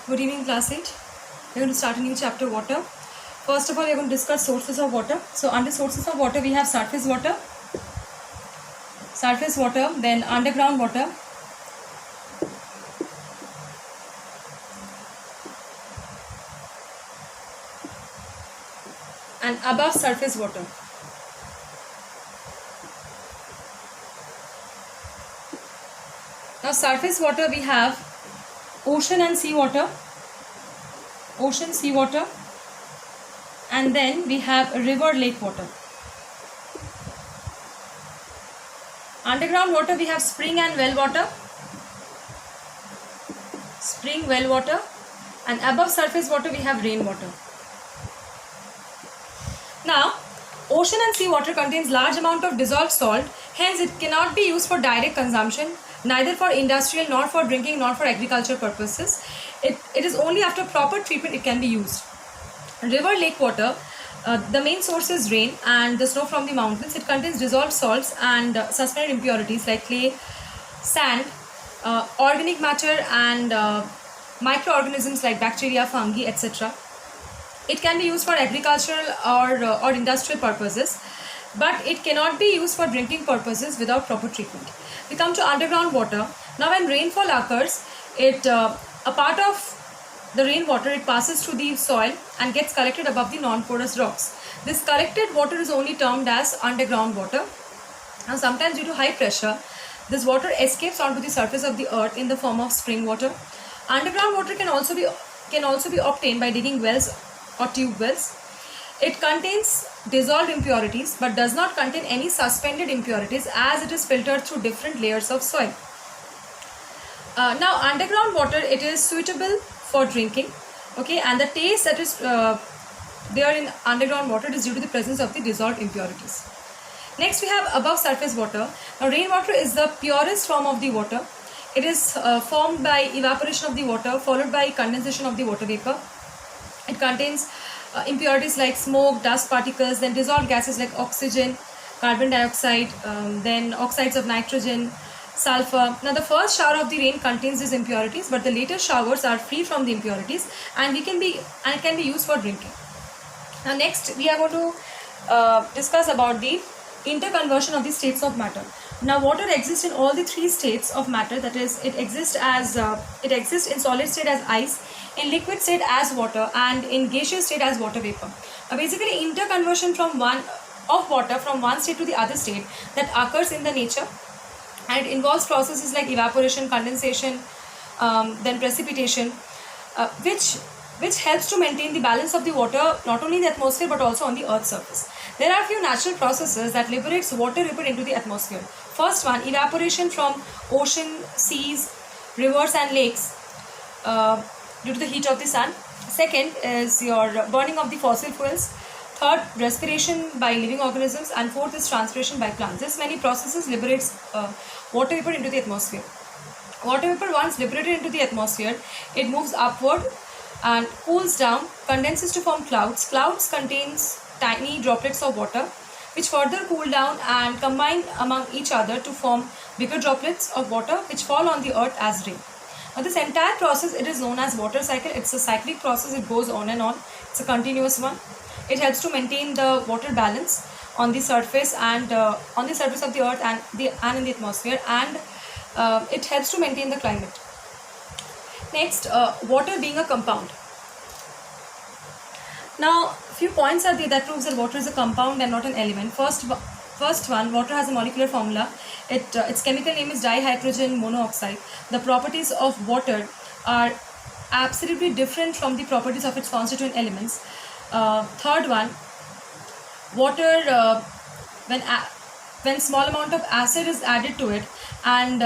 Good evening, class 8. We're going to start a new chapter, water. First of all, we're going to discuss sources of water. So under sources of water, we have surface water, then underground water, and above surface water. Now surface water, we have ocean and seawater, and then we have river, lake water. Underground water, we have spring and well water, and above surface water we have rainwater. Now, ocean and seawater contains large amount of dissolved salt, hence it cannot be used for direct consumption, neither for industrial nor for drinking nor for agriculture purposes. It is only after proper treatment it can be used. River, lake water, the main source is rain and the snow from the mountains. It contains dissolved salts and suspended impurities like clay, sand, organic matter and microorganisms like bacteria, fungi, etc. It can be used for agricultural or industrial purposes, but it cannot be used for drinking purposes without proper treatment. We come to underground water. Now when rainfall occurs, a part of the rainwater, it passes through the soil and gets collected above the non-porous rocks. This collected water is only termed as underground water. And sometimes due to high pressure, this water escapes onto the surface of the earth in the form of spring water. Underground water can also be obtained by digging wells or tube wells. It contains dissolved impurities but does not contain any suspended impurities as it is filtered through different layers of soil. Now underground water, it is suitable for drinking, okay, and the taste that is there in underground water is due to the presence of the dissolved impurities. Next we have above surface water. Now rainwater is the purest form of the water. It is formed by evaporation of the water followed by condensation of the water vapor. It contains impurities like smoke, dust particles, then dissolved gases like oxygen, carbon dioxide, then oxides of nitrogen, sulfur. Now the first shower of the rain contains these impurities, but the later showers are free from the impurities and it can be used for drinking. Now next we are going to discuss about the interconversion of the states of matter. Now water exists in all the three states of matter, that is it exists in solid state as ice, in liquid state as water, and in gaseous state as water vapor. Now basically interconversion of water from one state to the other state that occurs in the nature, and it involves processes like evaporation, condensation, then precipitation, which helps to maintain the balance of the water not only in the atmosphere but also on the earth's surface. There are a few natural processes that liberates water vapor into the atmosphere. First one, evaporation from ocean, seas, rivers and lakes due to the heat of the sun. Second is your burning of the fossil fuels. Third, respiration by living organisms, and fourth is transpiration by plants. This many processes liberates water vapor into the atmosphere. Water vapor, once liberated into the atmosphere, it moves upward and cools down, condenses to form clouds. Clouds contains tiny droplets of water which further cool down and combine among each other to form bigger droplets of water which fall on the earth as rain. Now this entire process, it is known as water cycle. It's a cyclic process. It goes on and on. It's a continuous one. It helps to maintain the water balance on the surface and on the surface of the earth and in the atmosphere, and it helps to maintain the climate. Next, water being a compound. Now, few points are there that proves that water is a compound and not an element. First one, water has a molecular formula. Its chemical name is dihydrogen monoxide. The properties of water are absolutely different from the properties of its constituent elements. Third one, water, when small amount of acid is added to it and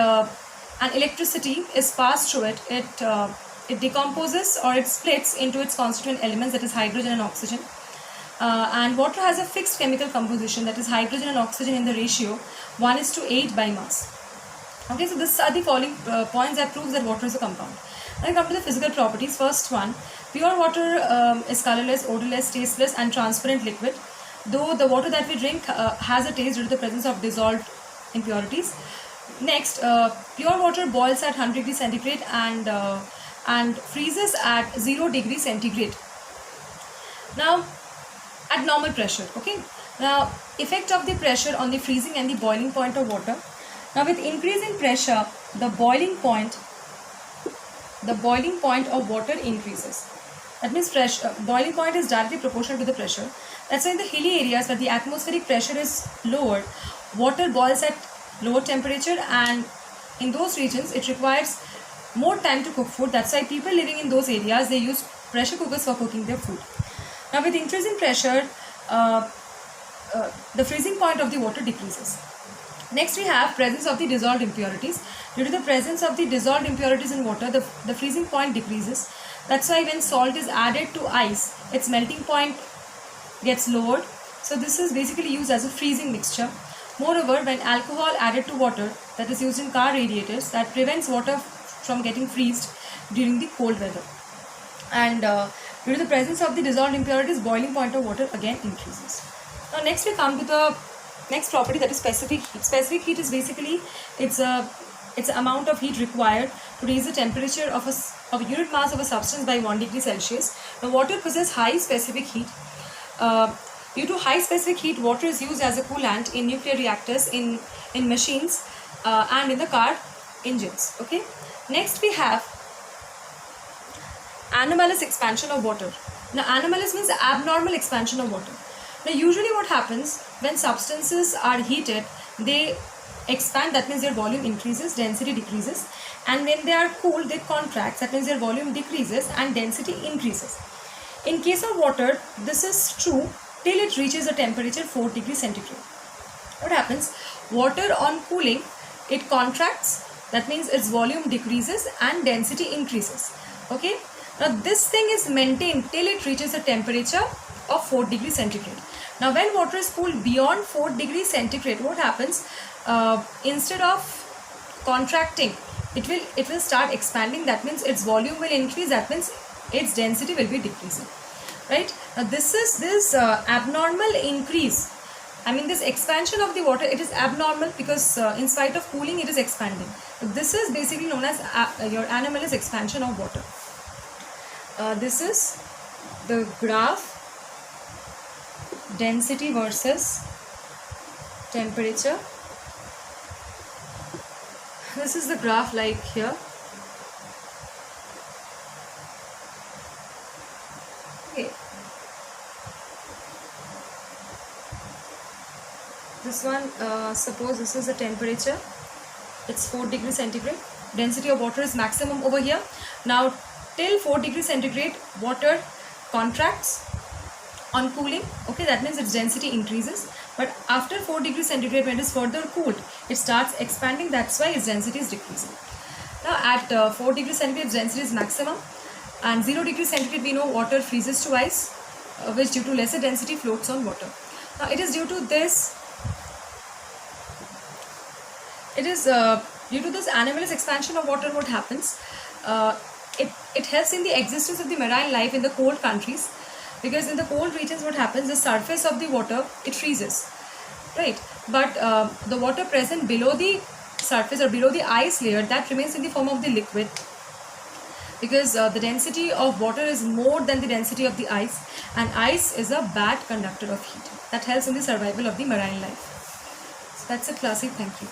electricity is passed through it, it decomposes or it splits into its constituent elements, that is hydrogen and oxygen. And water has a fixed chemical composition, that is hydrogen and oxygen in the ratio 1:8 by mass. Okay, so these are the following points that proves that water is a compound. Now we come to the physical properties. First one, pure water is colorless, odorless, tasteless and transparent liquid, though the water that we drink has a taste due to the presence of dissolved impurities. Next, pure water boils at 100 degrees centigrade and and freezes at 0 degrees centigrade. Now, at normal pressure, okay. Now, effect of the pressure on the freezing and the boiling point of water. Now, with increase in pressure, the boiling point of water increases. That means boiling point is directly proportional to the pressure. That's why in the hilly areas where the atmospheric pressure is lower, water boils at lower temperature, and in those regions it requires more time to cook food. That's why people living in those areas, they use pressure cookers for cooking their food. Now, with increase in pressure, the freezing point of the water decreases. Next, we have presence of the dissolved impurities. Due to the presence of the dissolved impurities in water, the freezing point decreases. That's why when salt is added to ice, its melting point gets lowered. So this is basically used as a freezing mixture. Moreover, when alcohol added to water, that is used in car radiators, that prevents water from getting freezed during the cold weather. And due to the presence of the dissolved impurities, boiling point of water again increases. Now, next we come to the next property, that is specific heat. Specific heat is basically it's amount of heat required to raise the temperature of a unit mass of a substance by 1 degree Celsius. Now, water possesses high specific heat. Due to high specific heat, water is used as a coolant in nuclear reactors, in machines, and in the car engines. Okay. Next, we have anomalous expansion of water. Now, anomalous means abnormal expansion of water. Now, usually what happens when substances are heated, they expand, that means their volume increases, density decreases, and when they are cooled, they contract, that means their volume decreases and density increases. In case of water, this is true till it reaches a temperature 4 degrees centigrade. What happens? Water on cooling, it contracts, that means its volume decreases and density increases. Okay. Now, this thing is maintained till it reaches a temperature of 4 degrees centigrade. Now, when water is cooled beyond 4 degrees centigrade, what happens? Instead of contracting, it will start expanding. That means its volume will increase. That means its density will be decreasing. Right? Now, this abnormal increase. I mean, this expansion of the water, it is abnormal because in spite of cooling, it is expanding. This is basically known as your anomalous expansion of water. This is the graph, density versus temperature. This is the graph like here. Okay. This one, suppose this is the temperature. It's 4 degrees centigrade. Density of water is maximum over here. Now, till 4 degrees centigrade, water contracts on cooling. Okay, that means its density increases. But after 4 degrees centigrade, when it is further cooled, it starts expanding. That's why its density is decreasing. Now, at 4 degrees centigrade, its density is maximum. And 0 degrees centigrade, we know water freezes to ice, which due to lesser density floats on water. Now, it is due to this. It is due to this anomalous expansion of water. What happens? It helps in the existence of the marine life in the cold countries, because in the cold regions, what happens? The surface of the water, it freezes, right? But the water present below the surface or below the ice layer, that remains in the form of the liquid, because the density of water is more than the density of the ice, and ice is a bad conductor of heat. That helps in the survival of the marine life. So that's it, classic. Thank you.